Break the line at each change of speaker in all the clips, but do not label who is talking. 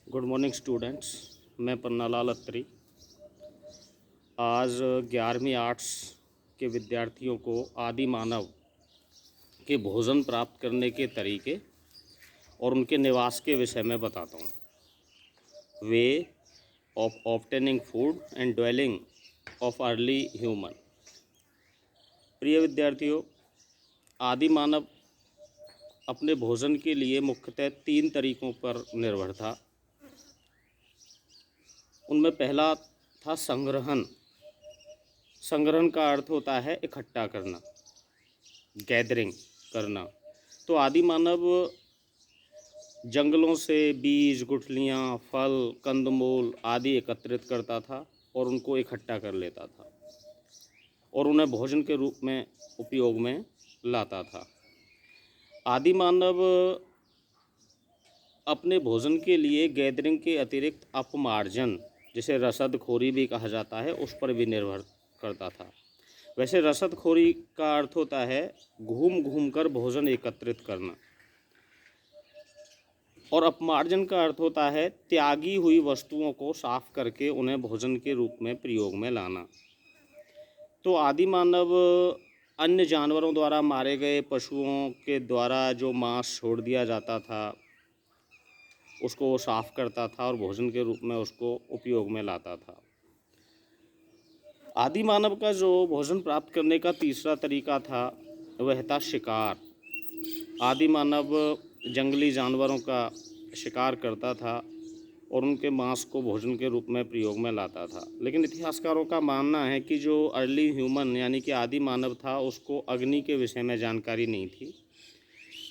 Good morning students. मैं पन्नालाल अत्री आज 11वीं आर्ट्स के विद्यार्थियों को आदि मानव के भोजन प्राप्त करने के तरीके और उनके निवास के विषय में बताता हूँ। Way of obtaining food and dwelling of early human. प्रिय विद्यार्थियों, आदि मानव अपने भोजन के लिए मुख्यतः 3 तरीकों पर निर्भर था। उनमें पहला था संग्रहण। संग्रहण का अर्थ होता है इकट्ठा करना, गैदरिंग करना। तो आदि मानव जंगलों से बीज, गुठलियाँ, फल, कंदमूल आदि एकत्रित करता था और उनको इकट्ठा कर लेता था और उन्हें भोजन के रूप में उपयोग में लाता था। आदि मानव अपने भोजन के लिए गैदरिंग के अतिरिक्त अपमार्जन, जिसे रसदखोरी भी कहा जाता है, उस पर भी निर्भर करता था। वैसे रसदखोरी का अर्थ होता है घूम घूम कर भोजन एकत्रित करना, और अपमार्जन का अर्थ होता है त्यागी हुई वस्तुओं को साफ करके उन्हें भोजन के रूप में प्रयोग में लाना। तो आदि मानव अन्य जानवरों द्वारा मारे गए पशुओं के द्वारा जो मांस छोड़ दिया जाता था उसको वो साफ करता था और भोजन के रूप में उसको उपयोग में लाता था। आदि मानव का जो भोजन प्राप्त करने का तीसरा तरीका था वह था शिकार। आदि मानव जंगली जानवरों का शिकार करता था और उनके मांस को भोजन के रूप में प्रयोग में लाता था। लेकिन इतिहासकारों का मानना है कि जो अर्ली ह्यूमन यानी कि आदि मानव था उसको अग्नि के विषय में जानकारी नहीं थी,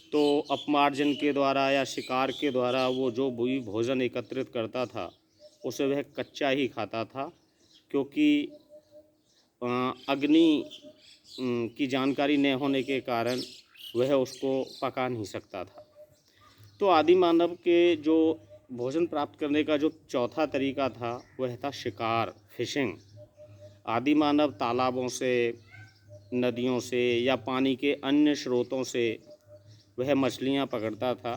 तो अपमार्जन के द्वारा या शिकार के द्वारा वो जो भी भोजन एकत्रित करता था उसे वह कच्चा ही खाता था, क्योंकि अग्नि की जानकारी न होने के कारण वह उसको पका नहीं सकता था। तो आदि मानव के जो भोजन प्राप्त करने का जो चौथा तरीका था वह था शिकार, फिशिंग। आदि मानव तालाबों से, नदियों से या पानी के अन्य स्रोतों से वह मछलियां पकड़ता था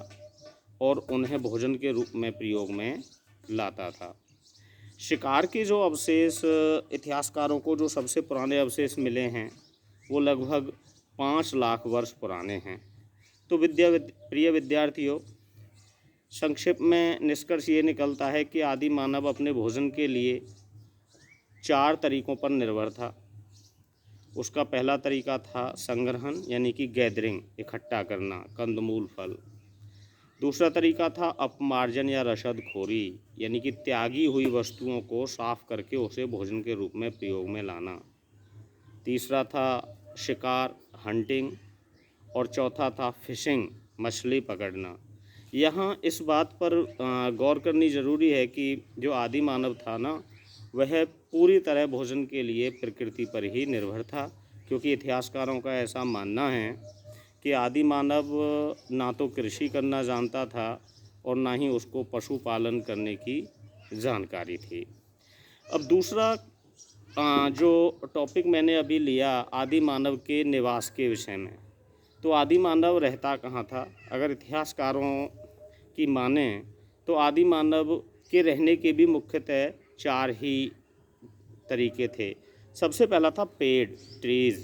और उन्हें भोजन के रूप में प्रयोग में लाता था। शिकार के जो अवशेष इतिहासकारों को जो सबसे पुराने अवशेष मिले हैं वो लगभग 5 लाख वर्ष पुराने हैं। तो प्रिय विद्यार्थियों, संक्षिप्त में निष्कर्ष ये निकलता है कि आदि मानव अपने भोजन के लिए 4 तरीकों पर निर्भर था। उसका पहला तरीका था संग्रहण यानी कि गैदरिंग, इकट्ठा करना कंदमूल, फल। दूसरा तरीका था अपमार्जन या रसदखोरी यानी कि त्यागी हुई वस्तुओं को साफ करके उसे भोजन के रूप में प्रयोग में लाना। तीसरा था शिकार, हंटिंग, और चौथा था फिशिंग, मछली पकड़ना। यहाँ इस बात पर गौर करनी ज़रूरी है कि जो आदि मानव था ना, वह पूरी तरह भोजन के लिए प्रकृति पर ही निर्भर था, क्योंकि इतिहासकारों का ऐसा मानना है कि आदि मानव ना तो कृषि करना जानता था और ना ही उसको पशुपालन करने की जानकारी थी। अब दूसरा जो टॉपिक मैंने अभी लिया आदि मानव के निवास के विषय में, तो आदि मानव रहता कहाँ था? अगर इतिहासकारों की माने तो आदि मानव के रहने के भी मुख्यतः 4 ही तरीके थे। सबसे पहला था पेड़, ट्रीज़।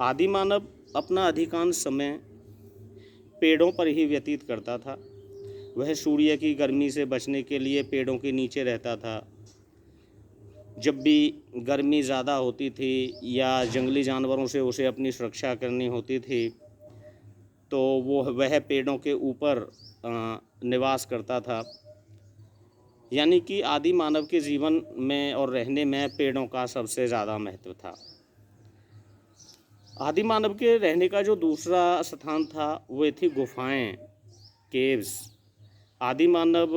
आदि मानव अपना अधिकांश समय पेड़ों पर ही व्यतीत करता था। वह सूर्य की गर्मी से बचने के लिए पेड़ों के नीचे रहता था। जब भी गर्मी ज़्यादा होती थी या जंगली जानवरों से उसे अपनी सुरक्षा करनी होती थी तो वह पेड़ों के ऊपर निवास करता था। यानी कि आदि मानव के जीवन में और रहने में पेड़ों का सबसे ज़्यादा महत्व था। आदि मानव के रहने का जो दूसरा स्थान था वो थी गुफाएं, केव्स। आदि मानव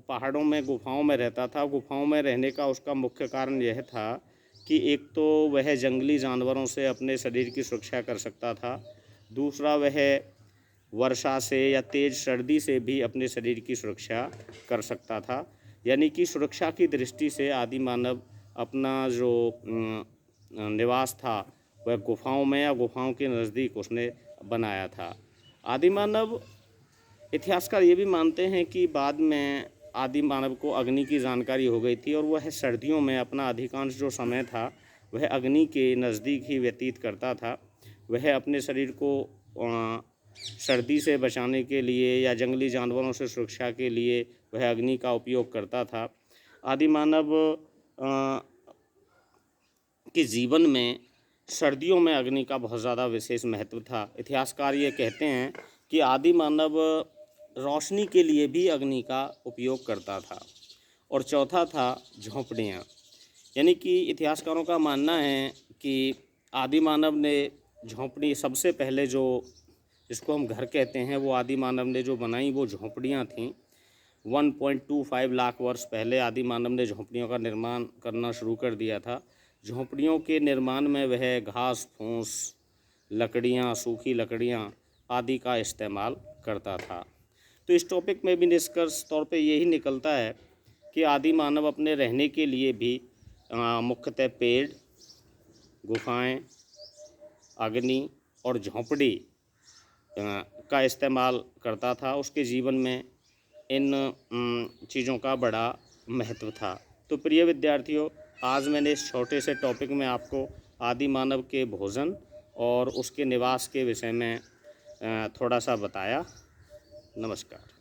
पहाड़ों में गुफाओं में रहता था। गुफाओं में रहने का उसका मुख्य कारण यह था कि एक तो वह जंगली जानवरों से अपने शरीर की सुरक्षा कर सकता था, दूसरा वह वर्षा से या तेज़ सर्दी से भी अपने शरीर की सुरक्षा कर सकता था। यानी कि सुरक्षा की दृष्टि से आदि मानव अपना जो निवास था वह गुफाओं में या गुफाओं के नज़दीक उसने बनाया था। आदि मानव, इतिहासकार ये भी मानते हैं कि बाद में आदि मानव को अग्नि की जानकारी हो गई थी और वह सर्दियों में अपना अधिकांश जो समय था वह अग्नि के नज़दीक ही व्यतीत करता था। वह अपने शरीर को सर्दी से बचाने के लिए या जंगली जानवरों से सुरक्षा के लिए वह अग्नि का उपयोग करता था। आदि मानव के जीवन में सर्दियों में अग्नि का बहुत ज़्यादा विशेष महत्व था। इतिहासकार ये कहते हैं कि आदि मानव रोशनी के लिए भी अग्नि का उपयोग करता था। और चौथा था झोंपड़ियाँ, यानी कि इतिहासकारों का मानना है कि आदि मानव ने झोंपड़ी सबसे पहले जो जिसको हम घर कहते हैं वो आदि मानव ने जो बनाई वो झोंपड़ियाँ थीं। 1.25 लाख वर्ष पहले आदि मानव ने झोंपड़ियों का निर्माण करना शुरू कर दिया था। झोंपड़ियों के निर्माण में वह घास फूस, लकड़ियाँ, सूखी लकड़ियाँ आदि का इस्तेमाल करता था। तो इस टॉपिक में भी निष्कर्ष तौर पे यही निकलता है कि आदि मानव अपने रहने के लिए भी मुख्यतः पेड़, गुफाएं, अग्नि और झोंपड़ी का इस्तेमाल करता था। उसके जीवन में इन चीज़ों का बड़ा महत्व था। तो प्रिय विद्यार्थियों, आज मैंने इस छोटे से टॉपिक में आपको आदि मानव के भोजन और उसके निवास के विषय में थोड़ा सा बताया। नमस्कार।